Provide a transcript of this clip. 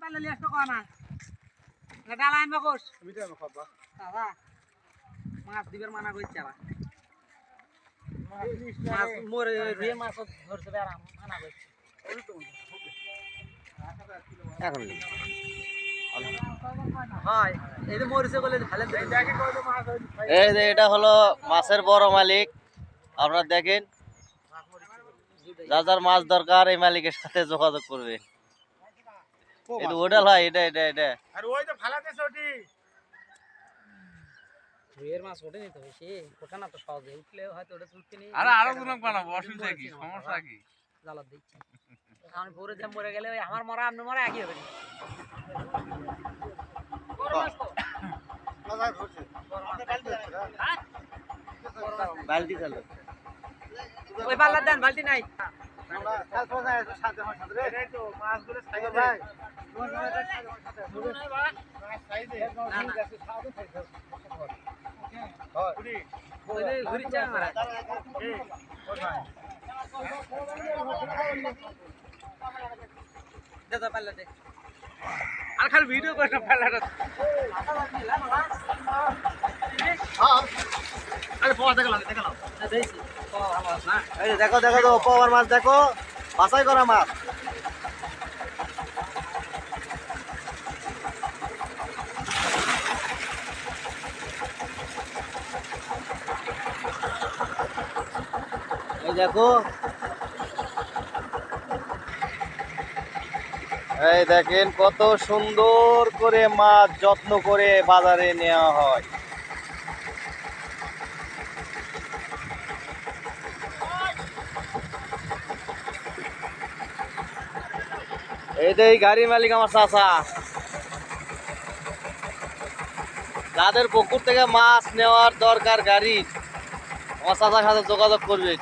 পারলে লিয়ে আসতে কয় না ডালা আনবা কোস দাদা মাছ দিবের মানা কইছে আলা মাছ মরে রুই মাছ ধরছে বেরাম মানা কইছে এখন হয় এই যে মরিছে বলে ভালো এই যে এটা হলো মাছের বড় মালিক। আপনারা দেখেন, যার যার মাছ দরকার এই মালিকের সাথে যোগাযোগ করবে। এটা হোটেল হয়, এটা এটা এটা আর ওই তো ফালাতেছে ওটি রুইয়ের মাছ ওঠে নিতে হবে সে ওঠে না তো সহজে উঠলে হয়তো ওটা তুলতে নেই আরে আরো গুণক বানাবো, অসুবিধা কি, সমস্যা কি? জ্বালা দিচ্ছি আমি পরে যে মরে গেলে ওই আমার মরা আপনি মরা একই হবে বালতি চালো। ওই পাল্লা দেন বালতি নাই ঘুরিচ্ছে আমার পাল্লা দে আর খালি ভিডিও করে ফেলাটা আরে পাওয়া দেখালাম এই যে দেখো দেখো তো পাওয়ার মাছ দেখো, বাছাই করা মাছ। এই দেখো, এই দেখেন কত সুন্দর করে মাছ যত্ন করে বাজারে নেওয়া হয়। এই যে এই গাড়ির মালিক আমার চাচা, যাদের পুকুর থেকে মাছ নেওয়ার দরকার গাড়ি, আমার চাচার সাথে যোগাযোগ করবে।